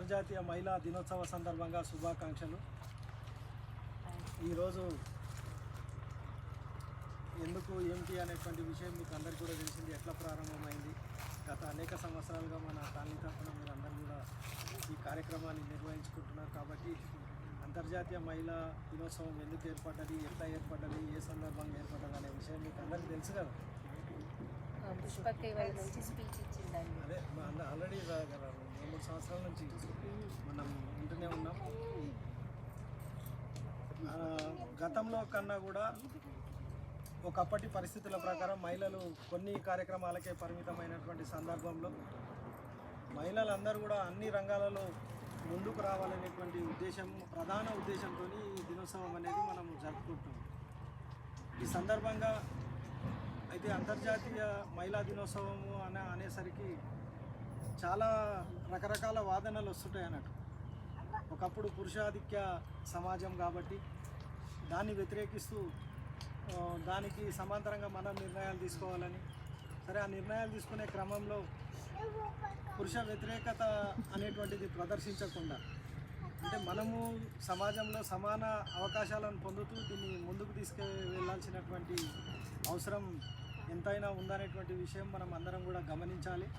అంతర్జాతీయ మహిళా దినోత్సవ సందర్భంగా శుభాకాంక్షలు. ఈరోజు ఎందుకు ఏమిటి అనేటువంటి విషయం మీకు అందరికీ కూడా తెలిసింది. ఎట్లా ప్రారంభమైంది, గత అనేక సంవత్సరాలుగా మన కాలనీ తరఫున మీరు అందరూ కూడా ఈ కార్యక్రమాన్ని నిర్వహించుకుంటున్నారు. కాబట్టి అంతర్జాతీయ మహిళా దినోత్సవం ఎందుకు ఏర్పడ్డది, ఎట్లా ఏర్పడ్డది, ఏ సందర్భంగా ఏర్పడ్డది అనే విషయం మీకు అందరికీ తెలుసు కదా. అదే ఆల్రెడీ 2-3 సంవత్సరాల నుంచి మనం వింటూనే ఉన్నాం. గతంలో కన్నా కూడా ఒకప్పటి పరిస్థితుల ప్రకారం మహిళలు కొన్ని కార్యక్రమాలకే పరిమితమైనటువంటి సందర్భంలో మహిళలందరూ కూడా అన్ని రంగాలలో ముందుకు రావాలనేటువంటి ప్రధాన ఉద్దేశంతో ఈ దినోత్సవం అనేది మనం జరుపుకుంటున్నాం. ఈ సందర్భంగా అయితే అంతర్జాతీయ మహిళా దినోత్సవము అనేసరికి చాలా రకరకాల వాదనలు వస్తుంటాయి అన్నట్టు. ఒకప్పుడు పురుషాధిక్య సమాజం కాబట్టి దాన్ని వ్యతిరేకిస్తూ దానికి సమాంతరంగా మనం నిర్ణయాలు తీసుకోవాలని, సరే ఆ నిర్ణయాలు తీసుకునే క్రమంలో పురుష వ్యతిరేకత అనేటువంటిది ప్రదర్శించకుండా, అంటే మనము సమాజంలో సమాన అవకాశాలను పొందుతూ దీన్ని ముందుకు తీసుకువెళ్ళాల్సినటువంటి అవసరం ఎంతైనా ఉందనేటువంటి విషయం మనం అందరం కూడా గమనించాలి.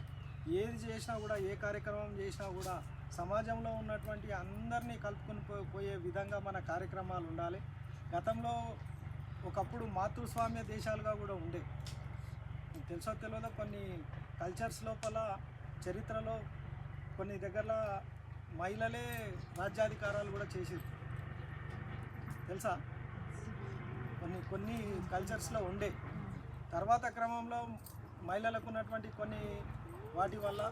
ఏది చేసినా కూడా, ఏ కార్యక్రమం చేసినా కూడా సమాజంలో ఉన్నటువంటి అందరినీ కలుపుకొని పోయే విధంగా మన కార్యక్రమాలు ఉండాలి. గతంలో ఒకప్పుడు మాతృస్వామ్య దేశాలుగా కూడా ఉండే, తెలుసో తెలియదో కొన్ని కల్చర్స్ లోపల చరిత్రలో కొన్ని దగ్గర మహిళలే రాజ్యాధికారాలు కూడా చేసేది తెలుసా. కొన్ని కల్చర్స్లో ఉండే. తర్వాత క్రమంలో మహిళలకు ఉన్నటువంటి కొన్ని వాటి వల్ల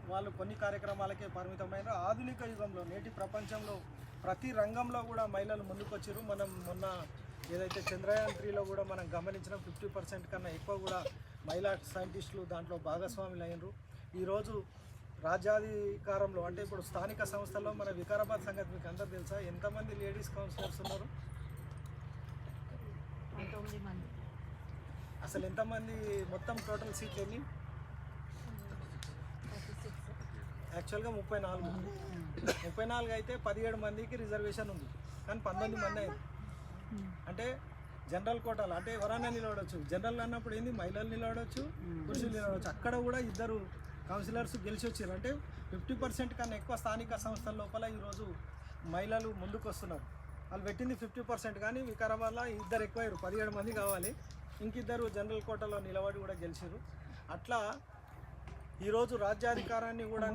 వాళ్ళు కొన్ని కార్యక్రమాలకే పరిమితమైన ఆధునిక యుగంలో నేటి ప్రపంచంలో ప్రతి రంగంలో కూడా మహిళలు ముందుకొచ్చారు. మనం మొన్న ఏదైతే చంద్రయాన్ 3లో కూడా మనం గమనించిన 50% కన్నా ఎక్కువ కూడా మహిళా సైంటిస్టులు దాంట్లో భాగస్వాములు అయినరు. ఈరోజు రాజ్యాధికారంలో అంటే ఇప్పుడు స్థానిక సంస్థల్లో మన వికారాబాద్ సంగతి మీకు అందరూ తెలుసా, ఎంతమంది లేడీస్ కౌన్సిలర్స్ ఉన్నారు? 9 మంది. అసలు ఎంతమంది మొత్తం టోటల్ సీట్లు ఎన్ని? యాక్చువల్గా 34 అయితే 17 మందికి రిజర్వేషన్ ఉంది, కానీ 19 మంది అయింది. అంటే జనరల్ కోటాలు అంటే ఎవరైనా నిలబడవచ్చు. జనరల్ అన్నప్పుడు ఏంది, మహిళలు నిలబడవచ్చు, పురుషులు నిలబడవచ్చు. అక్కడ కూడా 2 కౌన్సిలర్స్ గెలిచి వచ్చారు. అంటే 50% కన్నా ఎక్కువ స్థానిక సంస్థల లోపల ఈరోజు మహిళలు ముందుకు వస్తున్నారు. వాళ్ళు పెట్టింది 50%, కానీ వికారాబాద్లో 2 ఎక్కువయ్యారు, 17 మంది కావాలి. ఇంకిద్దరు జనరల్ కోటాలో నిలబడి కూడా గెలిచారు. అట్లా ఈరోజు రాజ్యాధికారాన్ని కూడా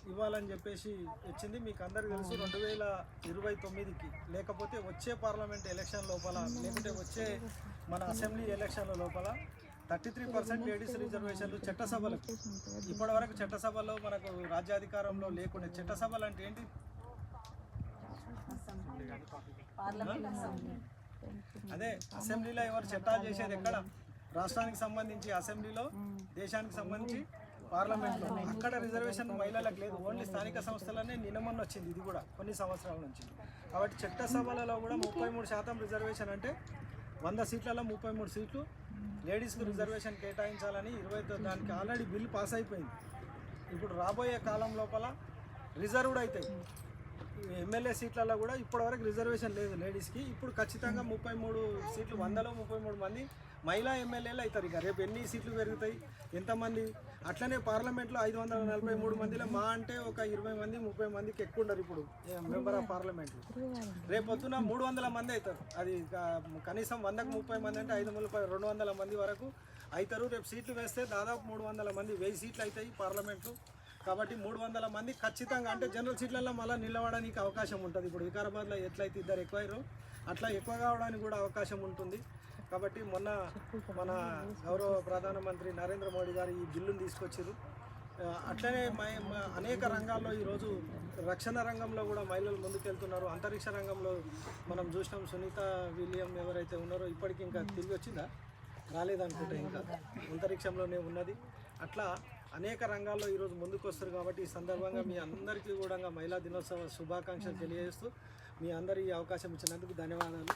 ఇవ్వాలని చెప్పేసి వచ్చింది. మీకు అందరికీ తెలుసు 2029కి లేకపోతే వచ్చే పార్లమెంట్ ఎలక్షన్ లోపల, లేకపోతే వచ్చే మన అసెంబ్లీ ఎలక్షన్ల లోపల 33% లేడీస్ రిజర్వేషన్లు చట్టసభలకు. ఇప్పటివరకు చట్టసభలో మనకు రాజ్యాధికారంలో లేకుండా, చట్టసభలు అంటే ఏంటి? అదే అసెంబ్లీలో ఎవరు చట్టాలు చేసేది ఎక్కడ? రాష్ట్రానికి సంబంధించి అసెంబ్లీలో, దేశానికి సంబంధించి పార్లమెంట్లో. అక్కడ రిజర్వేషన్ మహిళలకు లేదు. ఓన్లీ స్థానిక సంస్థలనే నియమం వచ్చింది, ఇది కూడా కొన్ని సంవత్సరాల నుంచి. కాబట్టి చట్టసభలలో కూడా 33% రిజర్వేషన్, అంటే 100 సీట్లలో 33 సీట్లు లేడీస్కి రిజర్వేషన్ కేటాయించాలని దానికి ఆల్రెడీ బిల్ పాస్ అయిపోయింది. ఇప్పుడు రాబోయే కాలం లోపల రిజర్వ్డ్ అవుతాయి. ఎమ్మెల్యే సీట్లలో కూడా ఇప్పటివరకు రిజర్వేషన్ లేదు లేడీస్కి. ఇప్పుడు ఖచ్చితంగా 33 సీట్లు, 100లో 33 మంది మహిళా ఎమ్మెల్యేలు అవుతారు. ఇక రేపు ఎన్ని సీట్లు పెరుగుతాయి, ఎంతమంది? అట్లనే పార్లమెంట్లో 543 మందిలో మా అంటే ఒక 20 మంది 30 మందికి ఎక్కువ ఉండరు ఇప్పుడు మెంబర్ ఆఫ్ పార్లమెంట్లు. రేపు పొద్దున 300 మంది అవుతారు. అది కనీసం 100కు 30 మంది అంటే 200 మంది వరకు అవుతారు. రేపు సీట్లు వేస్తే దాదాపు 300 మంది, 1000 సీట్లు అవుతాయి పార్లమెంట్లు. కాబట్టి 300 మంది ఖచ్చితంగా, అంటే జనరల్ సీట్లలో మళ్ళీ నిలవడానికి అవకాశం ఉంటుంది. ఇప్పుడు వికారాబాద్లో ఎట్లయితే 2 ఎక్కువయ్యారో అట్లా ఎక్కువ కావడానికి కూడా అవకాశం ఉంటుంది. కాబట్టి మొన్న మన గౌరవ ప్రధానమంత్రి నరేంద్ర మోడీ గారు ఈ బిల్లును తీసుకొచ్చారు. అట్లనే అనేక రంగాల్లో ఈరోజు రక్షణ రంగంలో కూడా మహిళలు ముందుకెళ్తున్నారు. అంతరిక్ష రంగంలో మనం చూసినాం, సునీత విలియం ఎవరైతే ఉన్నారో ఇప్పటికి ఇంకా తిరిగి వచ్చిందా? రాలేదనుకుంటే, ఇంకా అంతరిక్షంలోనే ఉన్నది. అట్లా అనేక రంగాల్లో ఈరోజు ముందుకు వస్తారు. కాబట్టి ఈ సందర్భంగా మీ అందరికీ కూడా మహిళా దినోత్సవ శుభాకాంక్షలు తెలియజేస్తూ మీ అందరి ఈ అవకాశం ఇచ్చినందుకు ధన్యవాదాలు.